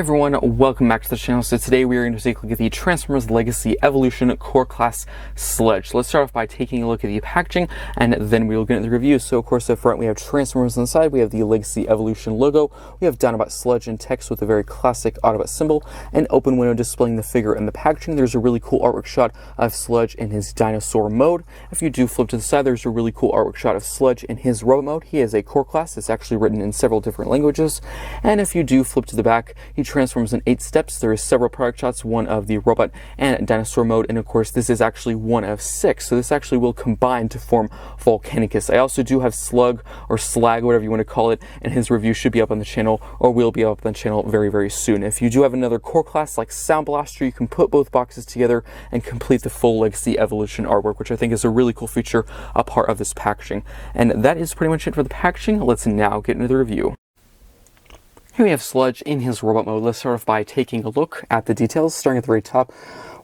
Hey everyone, welcome back to the channel. So today we are going to take a look at the Transformers Legacy Evolution Core Class Sludge. Let's start off by taking a look at the packaging, and then we will get into the review. So of course up front we have Transformers on the side, we have the Legacy Evolution logo, we have Dinobot Sludge in text with a very classic Autobot symbol, an open window displaying the figure and the packaging. There's a really cool artwork shot of Sludge in his dinosaur mode. If you do flip to the side, there's a really cool artwork shot of Sludge in his robot mode. He is a core class. It's actually written in several different languages. And if you do flip to the back, he transforms in 8 steps. There is several product shots, one of the robot and dinosaur mode, and of course this is actually one of 6, so this actually will combine to form Volcanicus. I also do have Slug or Slag, whatever you want to call it, and his review should be up on the channel, or will be up on the channel very soon. If you do have another core class like Sound Blaster, you can put both boxes together and complete the full Legacy Evolution artwork, which I think is a really cool feature, a part of this packaging. And that is pretty much it for the packaging. Let's now get into the review. Here we have Sludge in his robot mode. Let's start off by taking a look at the details, starting at the very top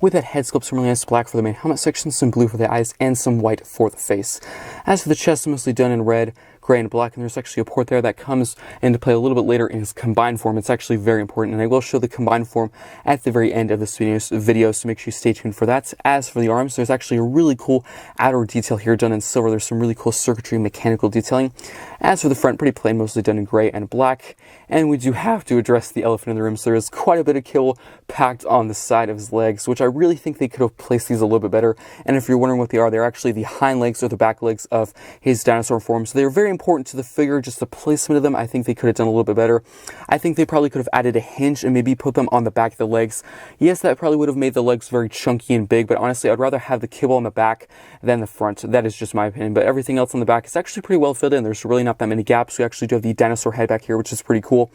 with that head sculpt, some really nice black for the main helmet section, some blue for the eyes, and some white for the face. As for the chest, mostly done in red, gray, and black, and there's actually a port there that comes into play a little bit later in his combined form. It's actually very important, and I will show the combined form at the very end of this video, so make sure you stay tuned for that. As for the arms, there's actually a really cool outer detail here done in silver. There's some really cool circuitry and mechanical detailing. As for the front, pretty plain, mostly done in gray and black. And we do have to address the elephant in the room, so there is quite a bit of kibble packed on the side of his legs, which I really think they could have placed these a little bit better. And if you're wondering what they are, they're actually the hind legs or the back legs of his dinosaur form. So they're very important to the figure, just the placement of them. I think they could have done a little bit better. I think they probably could have added a hinge and maybe put them on the back of the legs. Yes, that probably would have made the legs very chunky and big, but honestly, I'd rather have the kibble on the back than the front. That is just my opinion, but everything else on the back is actually pretty well filled in. There's really not that many gaps. We actually do have the dinosaur head back here, which is pretty cool.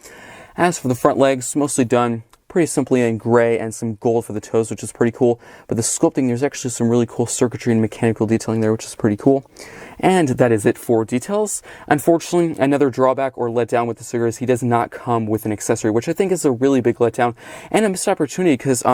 As for the front legs, mostly done pretty simply in gray and some gold for the toes, which is pretty cool. But the sculpting, there's actually some really cool circuitry and mechanical detailing there, which is pretty cool. And that is it for details. Unfortunately, another drawback or letdown with this figure is he does not come with an accessory, which I think is a really big letdown and a missed opportunity, because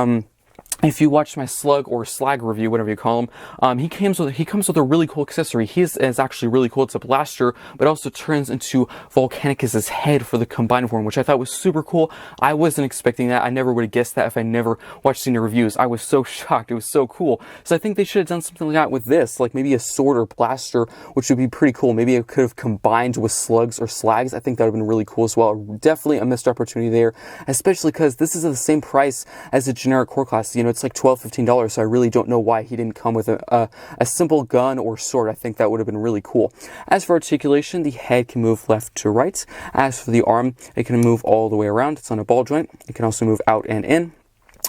if you watched my Slug or Slag review, whatever you call him, he comes with a really cool accessory. His is actually really cool. It's a blaster, but also turns into Volcanicus's head for the combined form, which I thought was super cool. I wasn't expecting that. I never would have guessed that if I never watched any reviews. I was so shocked. It was so cool. So I think they should have done something like that with this, like maybe a sword or blaster, which would be pretty cool. Maybe it could have combined with Slugs or Slags. I think that would have been really cool as well. Definitely a missed opportunity there, especially because this is at the same price as a generic core class. You know, it's like $12–15, so I really don't know why he didn't come with a simple gun or sword. I think that would have been really cool. As for articulation, the head can move left to right. As for the arm, it can move all the way around. It's on a ball joint. It can also move out and in.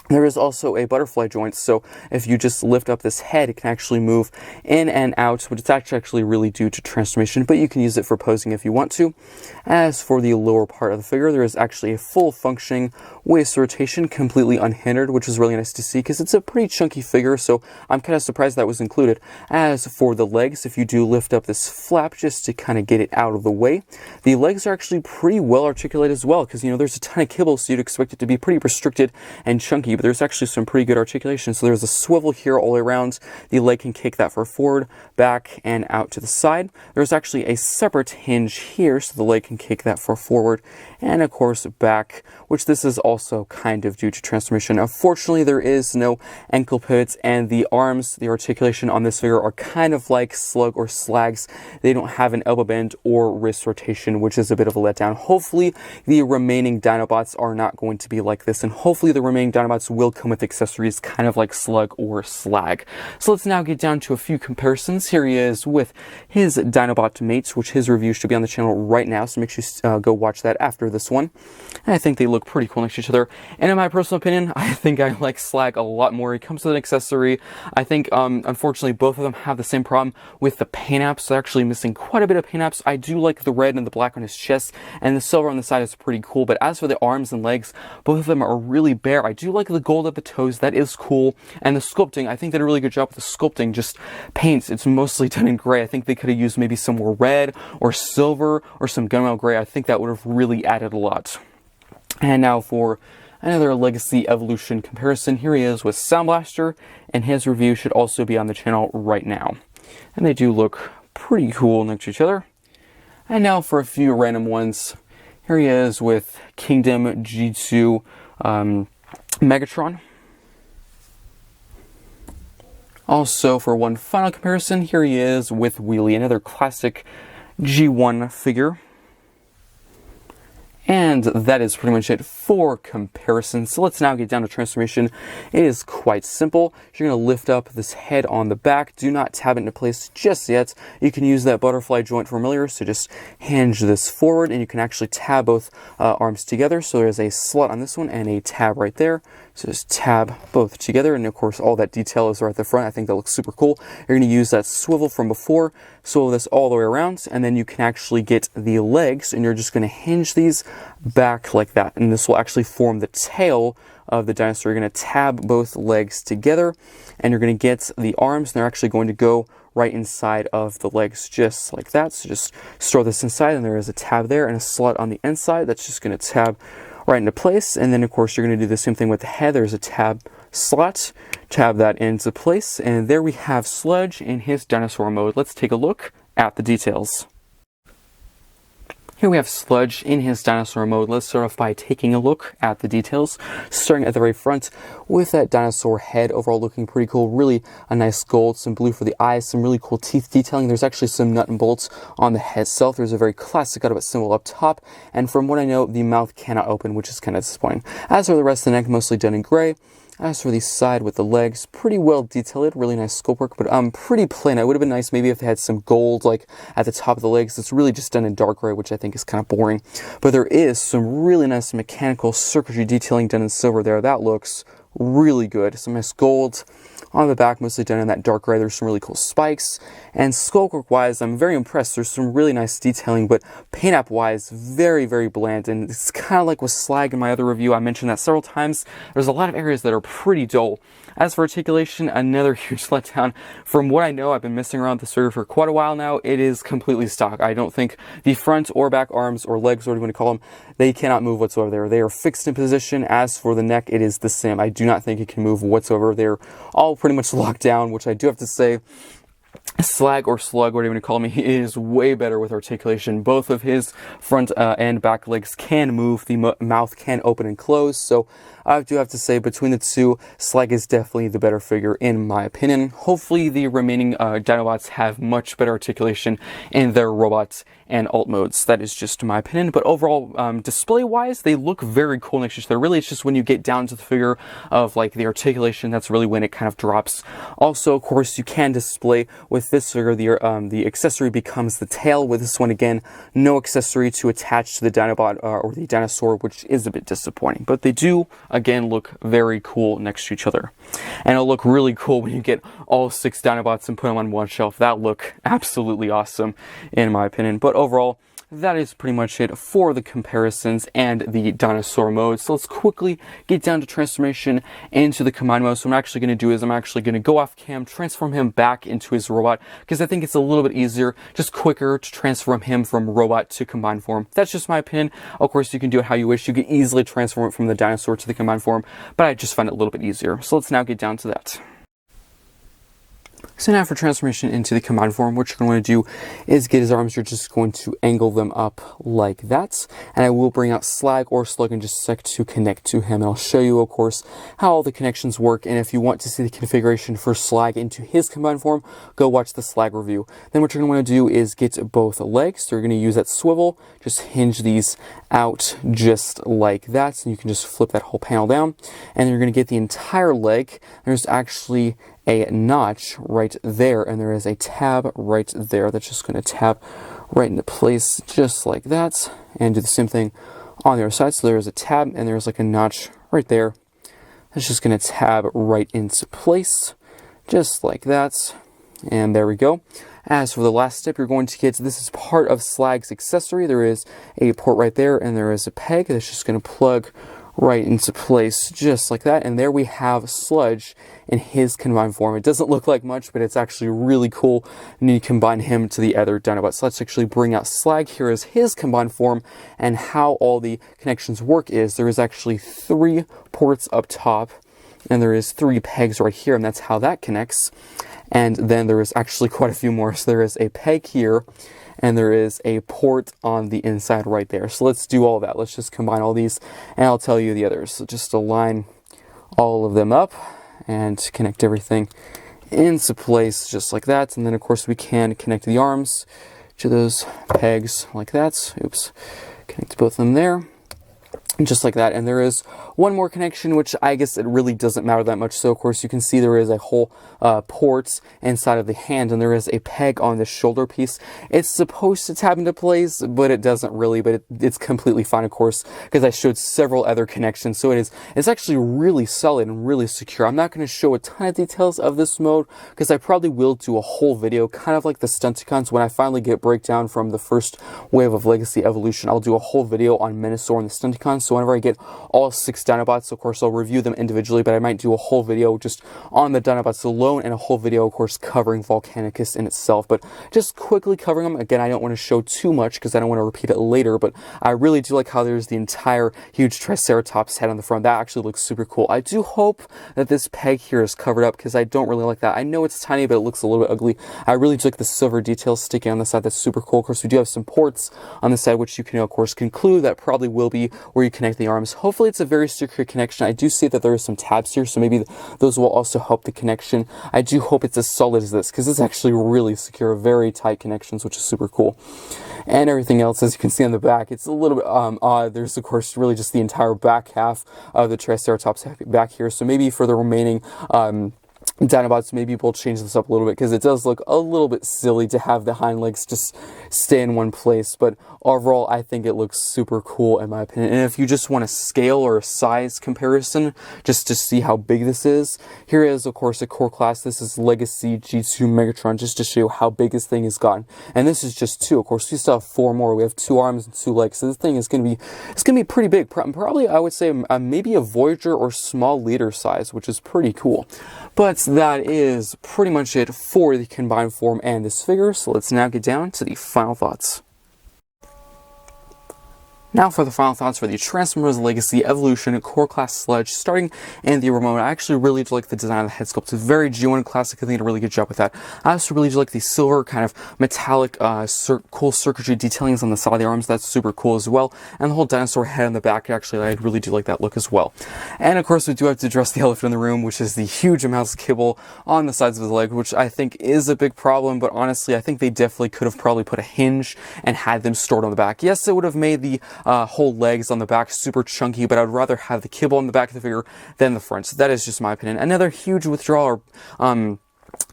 There is also a butterfly joint, so if you just lift up this head, it can actually move in and out, but it's actually really due to transformation, but you can use it for posing if you want to. As for the lower part of the figure, there is actually a full functioning waist rotation, completely unhindered, which is really nice to see because it's a pretty chunky figure, so I'm kind of surprised that was included. As for the legs, if you do lift up this flap just to kind of get it out of the way, the legs are actually pretty well articulated as well, because, you know, there's a ton of kibble, so you'd expect it to be pretty restricted and chunky, but there's actually some pretty good articulation. So there's a swivel here all the way around. The leg can kick that for forward, back, and out to the side. There's actually a separate hinge here, so the leg can kick that for forward and of course back, which this is also kind of due to transformation. Unfortunately, there is no ankle pivots, and the arms, the articulation on this figure are kind of like Slug or Slags. They don't have an elbow bend or wrist rotation, which is a bit of a letdown. Hopefully the remaining Dinobots are not going to be like this, and hopefully the remaining Dinobots will come with accessories kind of like Slug or Slag. So let's now get down to a few comparisons. Here he is with his Dinobot mates, which his review should be on the channel right now, so make sure you go watch that after this one. And I think they look pretty cool next to each other, and in my personal opinion, I think I like Slag a lot more. He comes with an accessory. I think unfortunately both of them have the same problem with the paint apps. They're actually missing quite a bit of paint apps. I do like the red and the black on his chest, and the silver on the side is pretty cool, but as for the arms and legs, both of them are really bare. I do like the gold at the toes. That is cool. And the sculpting, I think they did a really good job with the sculpting. Just paints, it's mostly done in gray. I think they could have used maybe some more red or silver or some gunmetal gray. I think that would have really added a lot. And now for another Legacy Evolution comparison. Here he is with Sound Blaster, and his review should also be on the channel right now. And they do look pretty cool next to each other. And now for a few random ones. Here he is with Kingdom G2 Megatron. Also, for one final comparison, here he is with Wheelie, another classic G1 figure. And that is pretty much it for comparison. So let's now get down to transformation. It is quite simple. You're going to lift up this head on the back. Do not tab it into place just yet. You can use that butterfly joint familiar, so just hinge this forward and you can actually tab both arms together. So there's a slot on this one and a tab right there. So just tab both together, and of course all that detail is right at the front. I think that looks super cool. You're going to use that swivel from before, swivel this all the way around, and then you can actually get the legs, and you're just going to hinge these back like that, and this will actually form the tail of the dinosaur. You're going to tab both legs together, and you're going to get the arms, and they're actually going to go right inside of the legs, just like that. So just store this inside, and there is a tab there and a slot on the inside that's just going to tab right into place. And then of course you're going to do the same thing with the head. There's a tab slot, tab that into place, and there we have Sludge in his dinosaur mode. Let's take a look at the details. Here we have Sludge in his dinosaur mode. Let's start off by taking a look at the details, starting at the very front with that dinosaur head. Overall looking pretty cool. Really a nice gold, some blue for the eyes, some really cool teeth detailing. There's actually some nut and bolts on the head itself. There's a very classic Dinobot symbol up top, and from what I know, the mouth cannot open, which is kind of disappointing. As for the rest of the neck, mostly done in gray. As for the side with the legs, pretty well detailed, really nice sculpt work, but pretty plain. It would have been nice maybe if they had some gold like at the top of the legs. It's really just done in dark gray, which I think is kind of boring. But there is some really nice mechanical circuitry detailing done in silver there. That looks really good. Some nice gold on the back, mostly done in that dark gray. There's some really cool spikes, and sculpt work wise, I'm very impressed. There's some really nice detailing, but paint app wise, very, very bland. And it's kind of like with Slag in my other review. I mentioned that several times. There's a lot of areas that are pretty dull. As for articulation, another huge letdown. From what I know, I've been messing around with this figure for quite a while now. It is completely stock. I don't think the front or back arms or legs, whatever you want to call them, they cannot move whatsoever there. They are fixed in position. As for the neck, it is the same. I do not think it can move whatsoever. They're all pretty much locked down, which I do have to say, Slag or Slug, whatever you want to call me, he is way better with articulation. Both of his front and back legs can move. The mouth can open and close. So I do have to say, between the two, Slag is definitely the better figure in my opinion. Hopefully the remaining Dinobots have much better articulation in their robots and alt modes. That is just my opinion. But overall, display-wise, they look very cool next to each other. Really, it's just when you get down to the figure of like the articulation, that's really when it kind of drops. Also, of course, you can display with this figure, the accessory becomes the tail. With this one, again, no accessory to attach to the Dinobot or the dinosaur, which is a bit disappointing. But they do, again, look very cool next to each other. And it'll look really cool when you get all 6 Dinobots and put them on one shelf. That look absolutely awesome, in my opinion. But overall, that is pretty much it for the comparisons and the dinosaur mode. So let's quickly get down to transformation into the combine mode. So what I'm actually going to do is I'm actually going to go off cam, transform him back into his robot, because I think it's a little bit easier, just quicker to transform him from robot to combined form. That's just my opinion. Of course, you can do it how you wish. You can easily transform it from the dinosaur to the combined form, but I just find it a little bit easier. So let's now get down to that. So now for transformation into the combined form, what you're going to do is get his arms. You're just going to angle them up like that. And I will bring out Slag or Slug in just a sec to connect to him. And I'll show you, of course, how all the connections work. And if you want to see the configuration for Slag into his combined form, go watch the Slag review. Then what you're going to want to do is get both legs. So you're going to use that swivel, just hinge these out just like that. So you can just flip that whole panel down. And then you're going to get the entire leg. There's actually a notch right there, and there is a tab right there that's just going to tab right into place just like that, and do the same thing on the other side. So there's a tab and there's like a notch right there that's just going to tab right into place just like that, and there we go. As for the last step, you're going to get, this is part of Slag's accessory. There is a port right there, and there is a peg that's just going to plug right into place just like that. And there we have Sludge in his combined form. It doesn't look like much, but it's actually really cool when you combine him to the other Dinobot. So let's actually bring out Slag. Here is his combined form, and how all the connections work is there is actually 3 ports up top, and there is 3 pegs right here, and that's how that connects. And then there is actually quite a few more. So there is a peg here, and there is a port on the inside right there. So let's do all that. Let's just combine all these, and I'll tell you the others. So just align all of them up and connect everything into place just like that. And then of course we can connect the arms to those pegs like that. Oops. Connect both of them there. Just like that. And there is one more connection, which I guess it really doesn't matter that much. So of course you can see there is a whole port inside of the hand, and there is a peg on the shoulder piece. It's supposed to tap into place, but it doesn't really, but it's completely fine, of course, because I showed several other connections. So it's actually really solid and really secure. I'm not going to show a ton of details of this mode because I probably will do a whole video, kind of like the Stunticons. When I finally get breakdown from the first wave of Legacy Evolution, I'll do a whole video on Menasor and the Stunticons. So whenever I get all 6 Dinobots, of course, I'll review them individually, but I might do a whole video just on the Dinobots alone, and a whole video, of course, covering Volcanicus in itself. But just quickly covering them, again, I don't want to show too much because I don't want to repeat it later, but I really do like how there's the entire huge Triceratops head on the front. That actually looks super cool. I do hope that this peg here is covered up because I don't really like that. I know it's tiny, but it looks a little bit ugly. I really do like the silver details sticking on the side. That's super cool. Of course, we do have some ports on the side, which you can, of course, conclude that probably will be where you connect the arms. Hopefully it's a very secure connection. I do see that there are some tabs here, so maybe those will also help the connection. I do hope it's as solid as this because it's actually really secure, very tight connections, which is super cool. And everything else, as you can see on the back, it's a little bit odd. There's, of course, really just the entire back half of the Triceratops back here. So maybe for the remaining Dinobots, maybe we'll change this up a little bit because it does look a little bit silly to have the hind legs just stay in one place. But overall, I think it looks super cool in my opinion. And if you just want a scale or a size comparison just to see how big this is, here is, of course, a core class. This is Legacy G2 Megatron, just to show you how big this thing has gotten. And this is just 2. Of course, we still have 4 more. We have 2 arms and 2 legs. So this thing is going to be pretty big. Probably, I would say, maybe a Voyager or small leader size, which is pretty cool. But that is pretty much it for the combined form and this figure. So let's now get down to the final thoughts. Now for the final thoughts for the Transformers Legacy Evolution Core Class Sludge, starting in the remote. I actually really do like the design of the head sculpt. It's very G1 classic. I think they did a really good job with that. I also really do like the silver kind of metallic cool circuitry detailings on the side of the arms. That's super cool as well. And the whole dinosaur head on the back, actually, I really do like that look as well. And of course, we do have to address the elephant in the room, which is the huge amounts of kibble on the sides of his leg, which I think is a big problem. But honestly, I think they definitely could have probably put a hinge and had them stored on the back. Yes, it would have made the whole legs on the back super chunky, but I'd rather have the kibble on the back of the figure than the front. So that is just my opinion. Another huge withdrawal or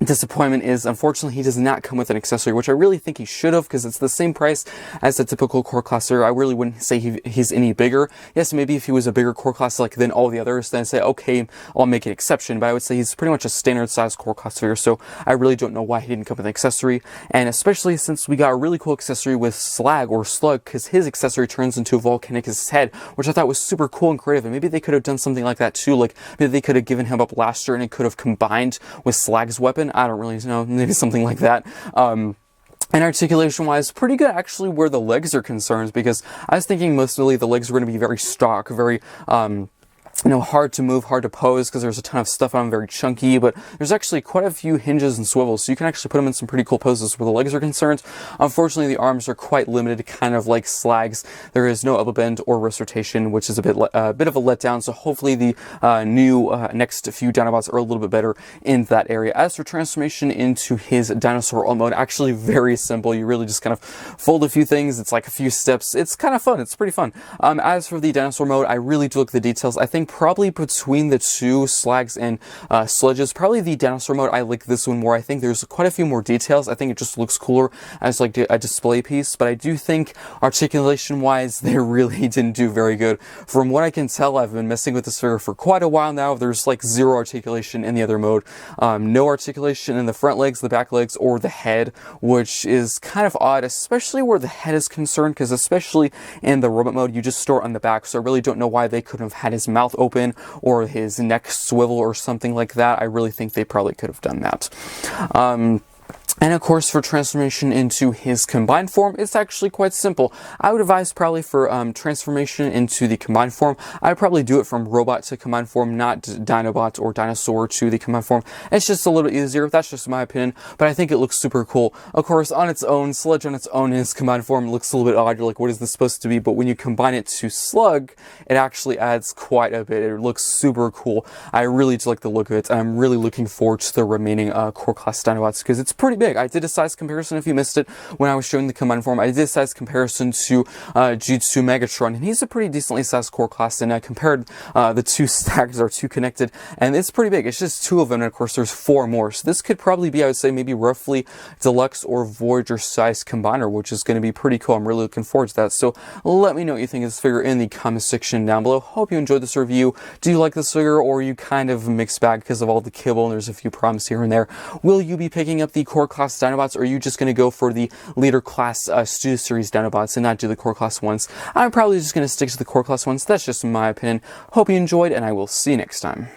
disappointment is, unfortunately, he does not come with an accessory, which I really think he should have, because it's the same price as the typical core class figure. I really wouldn't say he's any bigger. Yes, maybe if he was a bigger core class like than all the others, then I'd say, okay, I'll make an exception, but I would say he's pretty much a standard size core class figure, so I really don't know why he didn't come with an accessory, and especially since we got a really cool accessory with Slag or Slug, because his accessory turns into Volcanicus' head, which I thought was super cool and creative, and maybe they could have done something like that too, like maybe they could have given him a blaster and it could have combined with Slag's weapon. I don't really know, maybe something like that. And articulation-wise, pretty good actually where the legs are concerned, because I was thinking mostly the legs were going to be very stock, very hard to move, hard to pose, because there's a ton of stuff on them, very chunky, but there's actually quite a few hinges and swivels, so you can actually put them in some pretty cool poses where the legs are concerned. Unfortunately, the arms are quite limited, kind of like Slag's. There is no elbow bend or wrist rotation, which is a bit of a letdown, so hopefully the new next few Dinobots are a little bit better in that area. As for transformation into his dinosaur mode, actually very simple. You really just kind of fold a few things. It's like a few steps. It's kind of fun. It's pretty fun. As for the dinosaur mode, I really do like the details. I think probably between the two Slags and Sludges, probably the dinosaur mode, I like this one more. I think there's quite a few more details. I think it just looks cooler as like a display piece, but I do think articulation wise they really didn't do very good. From what I can tell, I've been messing with this figure for quite a while now. There's like zero articulation in the other mode, no articulation in the front legs, the back legs, or the head, which is kind of odd, especially where the head is concerned, because especially in the robot mode you just store it on the back, so I really don't know why they couldn't have had his mouth open or his neck swivel or something like that. I really think they probably could have done that. And of course, for transformation into his combined form, it's actually quite simple. I would advise probably for transformation into the combined form, I'd probably do it from robot to combined form, not Dinobot or dinosaur to the combined form. It's just a little easier. That's just my opinion, but I think it looks super cool. Of course, on its own, Sludge on its own in its combined form looks a little bit odd. You're like, what is this supposed to be? But when you combine it to Slug, it actually adds quite a bit. It looks super cool. I really do like the look of it. I'm really looking forward to the remaining core class Dinobots because it's pretty big. I did a size comparison if you missed it when I was showing the combined form. I did a size comparison to G2 Megatron, and he's a pretty decently sized core class, and I compared the two stacks or two connected, and it's pretty big. It's just two of them, and of course there's four more. So this could probably be, I would say, maybe roughly Deluxe or Voyager size combiner, which is going to be pretty cool. I'm really looking forward to that. So let me know what you think of this figure in the comment section down below. Hope you enjoyed this review. Do you like this figure, or are you kind of mixed bag because of all the kibble and there's a few problems here and there? Will you be picking up the core class Dinobots, or are you just going to go for the leader class Studio Series Dinobots and not do the core class ones? I'm probably just going to stick to the core class ones. That's just my opinion. Hope you enjoyed, and I will see you next time.